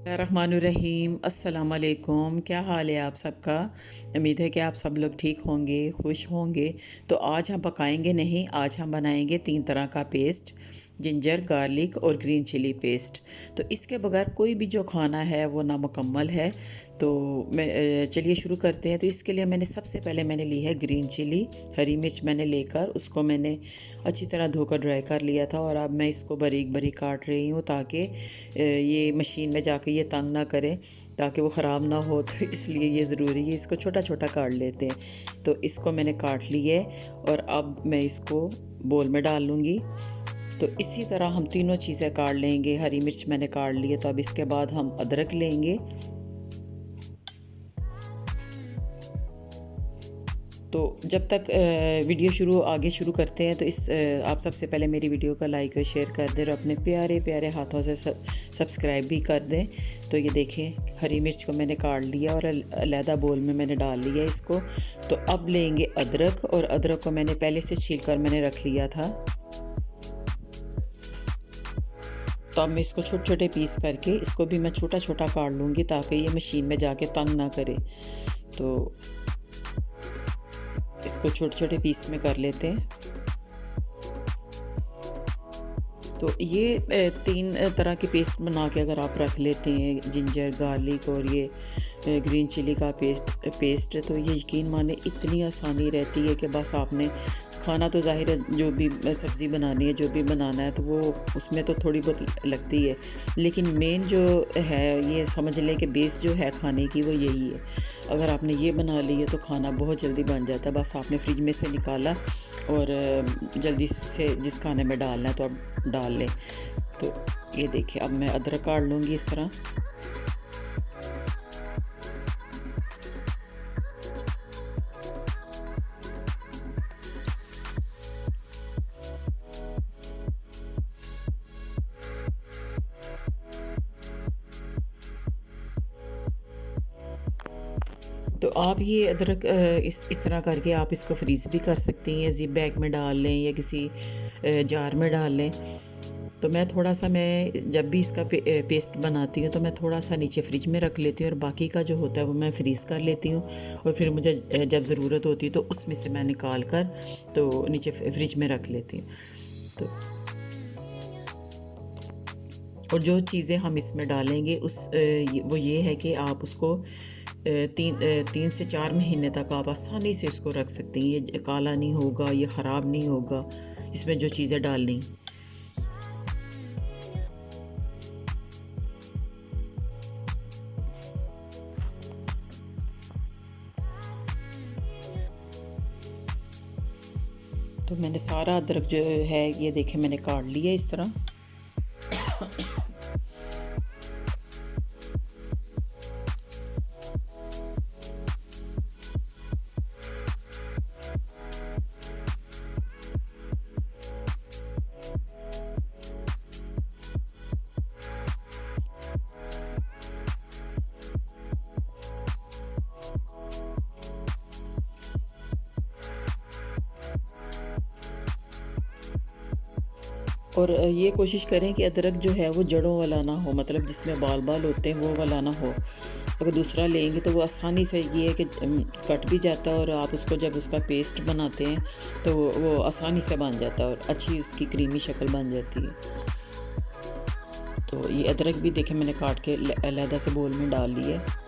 रहमानुर्रहीम अस्सलाम वालेकुम। क्या हाल है आप सबका? उम्मीद है कि आप सब लोग ठीक होंगे, खुश होंगे। तो आज हम पकाएंगे नहीं, आज हम बनाएंगे 3 तरह का पेस्ट, जिंजर, गार्लिक और ग्रीन चिली पेस्ट। तो इसके बगैर कोई भी जो खाना है वो नामुकम्मल है। तो चलिए शुरू करते हैं। तो इसके लिए सबसे पहले मैंने ली है ग्रीन चिली, हरी मिर्च मैंने लेकर उसको मैंने अच्छी तरह धोकर ड्राई कर लिया था, और अब मैं इसको बारीक बारीक काट रही हूँ ताकि ये मशीन में जाके ये तंग ना करे, ताकि वो ख़राब ना हो। तो इसलिए ये ज़रूरी है, इसको छोटा छोटा काट लेते हैं। तो इसको मैंने काट ली है और अब मैं इसको बोल में डाल लूँगी। तो इसी तरह हम तीनों चीज़ें काट लेंगे। हरी मिर्च मैंने काट ली है, तो अब इसके बाद हम अदरक लेंगे। तो जब तक वीडियो आगे शुरू करते हैं, तो आप सबसे पहले मेरी वीडियो का लाइक और शेयर कर दें और अपने प्यारे प्यारे हाथों से सब्सक्राइब भी कर दें। तो ये देखें, हरी मिर्च को मैंने काट लिया और अलहदा बोल में मैंने डाल लिया इसको। तो अब लेंगे अदरक, और अदरक को मैंने पहले से छील कर मैंने रख लिया था। तो अब मैं इसको छोटे छोटे पीस करके इसको भी मैं छोटा छोटा काट लूँगी, ताकि ये मशीन में जाके तंग ना करे। तो इसको छोटे छोटे पीस में कर लेते हैं। तो ये 3 तरह की पेस्ट बना के अगर आप रख लेते हैं, जिंजर, गार्लिक और ये ग्रीन चिली का पेस्ट, तो ये यकीन माने इतनी आसानी रहती है कि बस आपने खाना तो ज़ाहिर है जो भी सब्ज़ी बनानी है, जो भी बनाना है, तो वो उसमें तो थोड़ी बहुत लगती है, लेकिन मेन जो है ये समझ लें कि बेस जो है खाने की वो यही है। अगर आपने ये बना ली है तो खाना बहुत जल्दी बन जाता है। बस आपने फ्रिज में से निकाला और जल्दी से जिस खाने में डालना है तो आप डाल लें। तो ये देखिए, अब मैं अदरक काट लूँगी इस तरह। तो आप ये अदरक इस तरह करके आप इसको फ्रीज़ भी कर सकती हैं, ज़िप बैग में डाल लें या किसी जार में डाल लें। तो मैं जब भी इसका पेस्ट बनाती हूँ तो मैं थोड़ा सा नीचे फ्रिज में रख लेती हूँ, और बाकी का जो होता है वो मैं फ्रीज़ कर लेती हूँ। और फिर मुझे जब ज़रूरत होती है तो उसमें से मैं निकाल कर तो नीचे फ्रिज में रख लेती हूँ। तो और जो चीज़ें हम इसमें डालेंगे वो ये है कि आप उसको 3 से 4 महीने तक आप आसानी से इसको रख सकती हैं। ये काला नहीं होगा, ये ख़राब नहीं होगा इसमें जो चीज़ें डालनी। तो मैंने सारा अदरक जो है ये देखें मैंने काट लिया इस तरह। और ये कोशिश करें कि अदरक जो है वो जड़ों वाला ना हो, मतलब जिसमें बाल बाल होते हैं वो वाला ना हो। अगर दूसरा लेंगे तो वो आसानी से ये है कि कट भी जाता है, और आप उसको जब उसका पेस्ट बनाते हैं तो वो आसानी से बन जाता है और अच्छी उसकी क्रीमी शक्ल बन जाती है। तो ये अदरक भी देखें मैंने काट के अलहदा से बोल में डाल लिया है।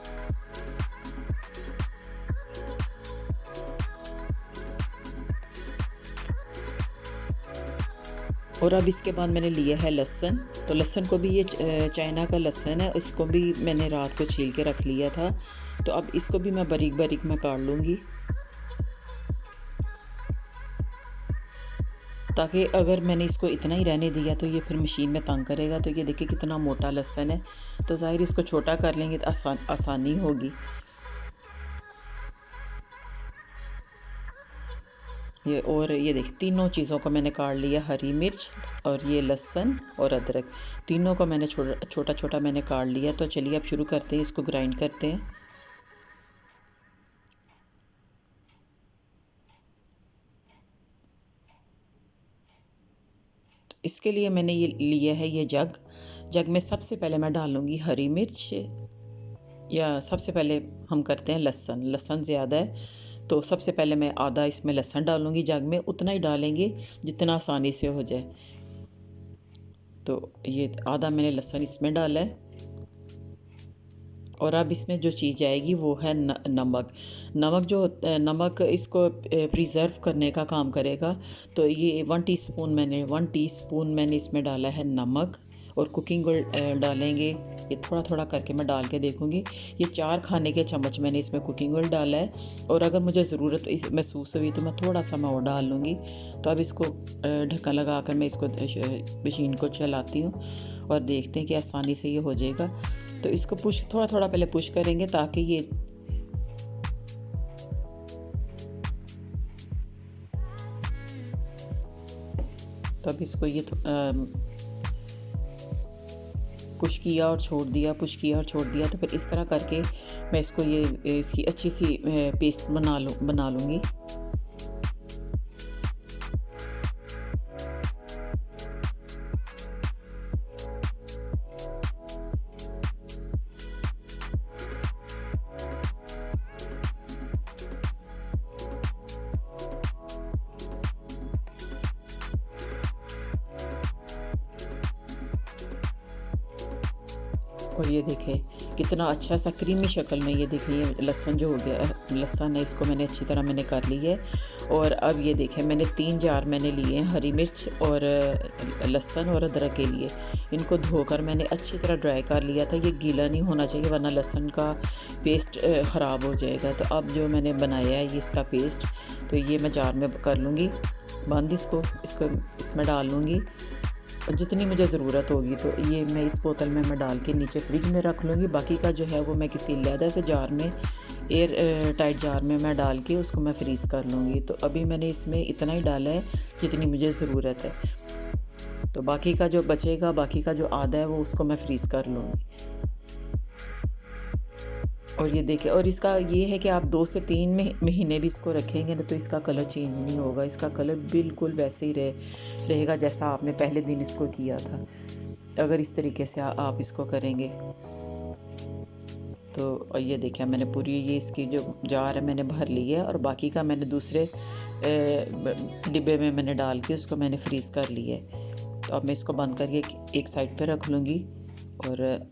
और अब इसके बाद मैंने लिया है लहसुन। तो लहसुन को भी, ये चाइना का लहसुन है, इसको भी मैंने रात को छील के रख लिया था। तो अब इसको भी मैं बारीक बारीक में काट लूँगी, ताकि अगर मैंने इसको इतना ही रहने दिया तो ये फिर मशीन में तंग करेगा। तो ये देखिए कितना मोटा लहसुन है, तो ज़ाहिर इसको छोटा कर लेंगे तो आसानी होगी। ये देखिए तीनों चीज़ों को मैंने काट लिया, हरी मिर्च और ये लहसुन और अदरक, तीनों को मैंने छोटा छोटा मैंने काट लिया। तो चलिए अब शुरू करते हैं, इसको ग्राइंड करते हैं। इसके लिए मैंने ये लिया है ये जग, जग में सबसे पहले मैं डालूँगी हरी मिर्च, या सबसे पहले हम करते हैं लहसुन। लहसुन ज़्यादा है तो सबसे पहले मैं आधा इसमें लहसुन डालूँगी जग में, उतना ही डालेंगे जितना आसानी से हो जाए। तो ये आधा मैंने लहसुन इसमें डाला है। और अब इसमें जो चीज़ जाएगी वो है नमक। नमक जो होता है, नमक इसको प्रिज़र्व करने का काम करेगा। तो ये 1 टीस्पून मैंने इसमें डाला है नमक। और कुकिंग ऑयल डालेंगे, ये थोड़ा थोड़ा करके मैं डाल के देखूँगी। ये 4 खाने के चम्मच मैंने इसमें कुकिंग ऑयल डाला है। और अगर मुझे ज़रूरत महसूस हुई तो मैं थोड़ा सा मैं और डाल लूँगी। तो अब इसको ढक्कन लगा कर मैं इसको मशीन को चलाती हूँ और देखते हैं कि आसानी से ये हो जाएगा। तो इसको थोड़ा थोड़ा पहले पुश करेंगे ताकि ये तो अब इसको ये पुश किया और छोड़ दिया, पुश किया और छोड़ दिया। तो फिर इस तरह करके मैं इसको इसकी अच्छी सी पेस्ट बना लूँगी। और ये देखें कितना अच्छा सा क्रीमी शक्ल में, ये देखें ये लहसुन जो हो गया, लहसुन है इसको मैंने अच्छी तरह मैंने कर ली है। और अब ये देखें मैंने 3 जार मैंने लिए हैं हरी मिर्च और लहसुन और अदरक के लिए। इनको धोकर मैंने अच्छी तरह ड्राई कर लिया था। ये गीला नहीं होना चाहिए वरना लहसुन का पेस्ट ख़राब हो जाएगा। तो अब जो मैंने बनाया है ये इसका पेस्ट, तो ये मैं जार में कर लूँगी बंद। इसको इसमें डाल लूँगी और जितनी मुझे ज़रूरत होगी तो ये मैं इस बोतल में मैं डाल के नीचे फ्रिज में रख लूँगी। बाकी का जो है वो मैं किसी लैदा से जार में, एयर टाइट जार में मैं डाल के उसको मैं फ्रीज़ कर लूँगी। तो अभी मैंने इसमें इतना ही डाला है जितनी मुझे ज़रूरत है। तो बाकी का जो बचेगा, बाकी का जो आधा है वो उसको मैं फ्रीज़ कर लूँगी। और ये देखिए, और इसका ये है कि आप 2 से 3 महीने भी इसको रखेंगे ना तो इसका कलर चेंज नहीं होगा। इसका कलर बिल्कुल वैसे ही रहेगा जैसा आपने पहले दिन इसको किया था, अगर इस तरीके से आप इसको करेंगे। तो ये देखिए मैंने पूरी ये इसकी जो जार है मैंने भर ली है और बाकी का मैंने दूसरे डिब्बे में मैंने डाल के उसको मैंने फ्रीज़ कर लिया है। तो अब मैं इसको बंद करके एक साइड पे रख लूँगी। और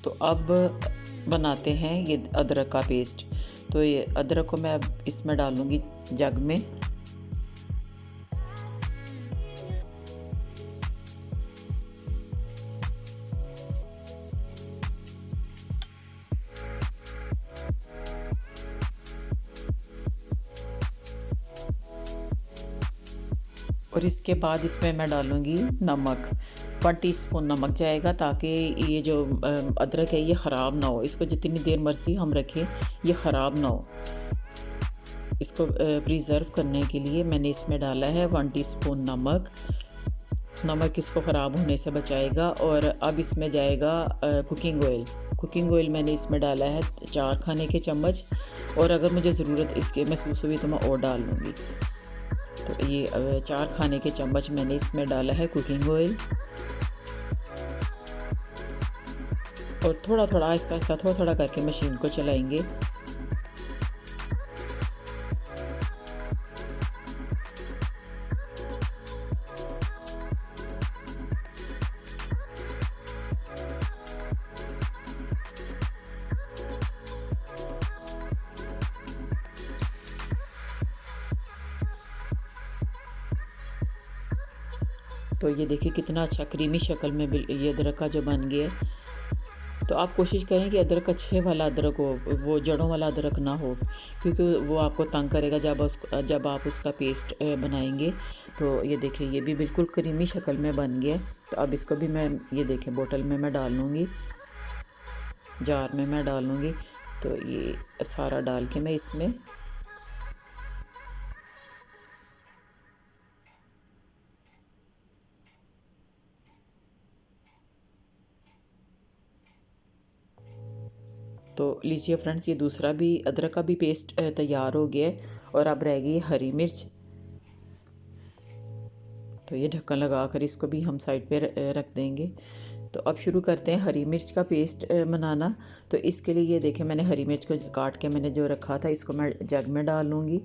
तो अब बनाते हैं ये अदरक का पेस्ट। तो ये अदरक को मैं अब इसमें डालूँगी जग में। और इसके बाद इसमें मैं डालूँगी नमक। 1 टीस्पून नमक जाएगा ताकि ये जो अदरक है ये ख़राब ना हो। इसको जितनी देर मर्ज़ी हम रखें ये ख़राब ना हो। इसको प्रिज़र्व करने के लिए मैंने इसमें डाला है 1 टीस्पून नमक। नमक इसको ख़राब होने से बचाएगा। और अब इसमें जाएगा कुकिंग ऑयल। कुकिंग ऑयल मैंने इसमें डाला है 4 खाने के चम्मच। और अगर मुझे ज़रूरत इसके महसूस हुई तो मैं और डाल लूँगी। तो ये 4 खाने के चम्मच मैंने इसमें डाला है कुकिंग ऑयल। और थोड़ा थोड़ा आहिस्ता आहिस्ता थोड़ा थोड़ा करके मशीन को चलाएंगे। तो ये देखिए कितना अच्छा क्रीमी शक्ल में ये अदरक का जो बन गया है। तो आप कोशिश करें कि अदरक अच्छे वाला अदरक हो, वो जड़ों वाला अदरक ना हो, क्योंकि वो आपको तंग करेगा जब आप उसका पेस्ट बनाएंगे। तो ये देखिए ये भी बिल्कुल क्रीमी शक्ल में बन गया। तो अब इसको भी मैं ये देखें बोतल में मैं डाल लूँगी, जार में मैं डाल लूँगी। तो ये सारा डाल के मैं इसमें तो लीजिए फ्रेंड्स, ये दूसरा भी अदरक का भी पेस्ट तैयार हो गया है। और अब रह गई हरी मिर्च। तो ये ढक्कन लगा कर इसको भी हम साइड पे रख देंगे। तो अब शुरू करते हैं हरी मिर्च का पेस्ट बनाना। तो इसके लिए ये देखें, मैंने हरी मिर्च को काट के मैंने जो रखा था, इसको मैं जग में डाल लूँगी।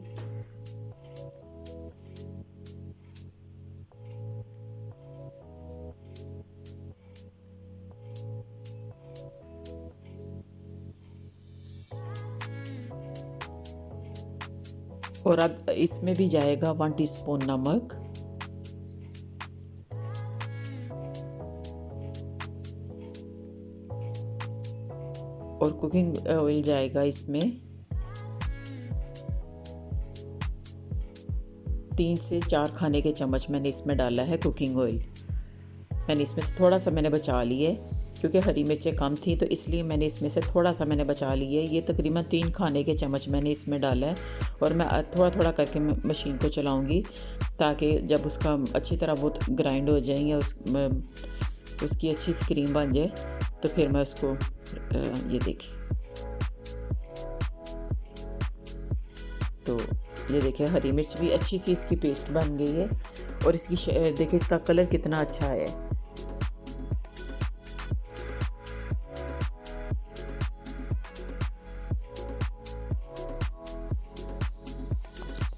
और अब इसमें भी जाएगा 1 टीस्पून नमक, और कुकिंग ऑयल जाएगा इसमें 3 से 4 खाने के चम्मच मैंने इसमें डाला है कुकिंग ऑयल। मैंने इसमें से थोड़ा सा मैंने बचा लिए, क्योंकि हरी मिर्चें कम थी तो इसलिए मैंने इसमें से थोड़ा सा मैंने बचा लिए। ये तकरीबन 3 खाने के चम्मच मैंने इसमें डाला है। और मैं थोड़ा थोड़ा करके मशीन को चलाऊंगी, ताकि जब उसका अच्छी तरह वो ग्राइंड हो जाए या उसकी अच्छी सी क्रीम बन जाए, तो फिर मैं उसको ये देखिए, तो ये देखिए हरी मिर्च भी अच्छी सी इसकी पेस्ट बन गई है। और इसकी देखिए इसका कलर कितना अच्छा है।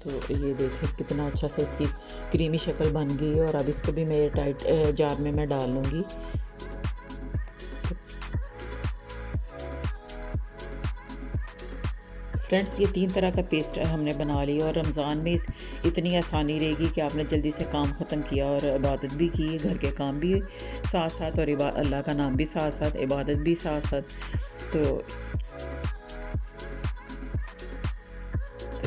तो ये देखिए कितना अच्छा सा इसकी क्रीमी शक्ल बन गई है। और अब इसको भी मैं टाइट जार में मैं डाल लूँगी। फ्रेंड्स, ये 3 तरह का पेस्ट हमने बना लिया। और रमज़ान में इतनी आसानी रहेगी कि आपने जल्दी से काम ख़त्म किया और इबादत भी की, घर के काम भी साथ साथ और अल्लाह का नाम भी साथ साथ, इबादत भी साथ साथ। तो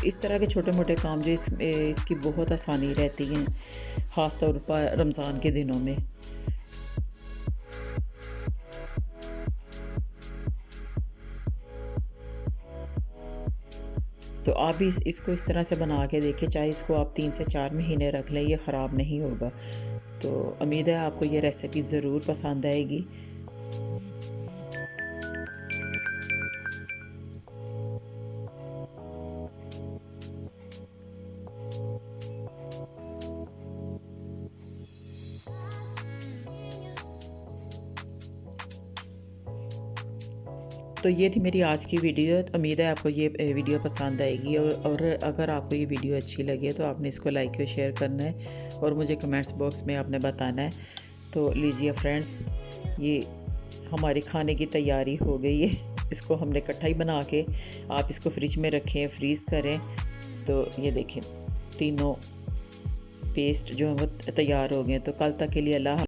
इस तरह के छोटे मोटे काम जो इसकी बहुत आसानी रहती हैं, ख़ास तौर पर रमज़ान के दिनों में। तो आप भी इसको इस तरह से बना के देखें, चाहे इसको आप 3 से 4 महीने रख लें, ये ख़राब नहीं होगा। तो उम्मीद है आपको ये रेसिपी ज़रूर पसंद आएगी। तो ये थी मेरी आज की वीडियो। तो उम्मीद है आपको ये वीडियो पसंद आएगी। और अगर आपको ये वीडियो अच्छी लगे तो आपने इसको लाइक और शेयर करना है, और मुझे कमेंट्स बॉक्स में आपने बताना है। तो लीजिए फ्रेंड्स, ये हमारी खाने की तैयारी हो गई है। इसको हमने इकट्ठा ही बना के, आप इसको फ्रिज में रखें, फ्रीज़ करें। तो ये देखें तीनों पेस्ट जो है वो तैयार हो गए। तो कल तक के लिए अल्लाह।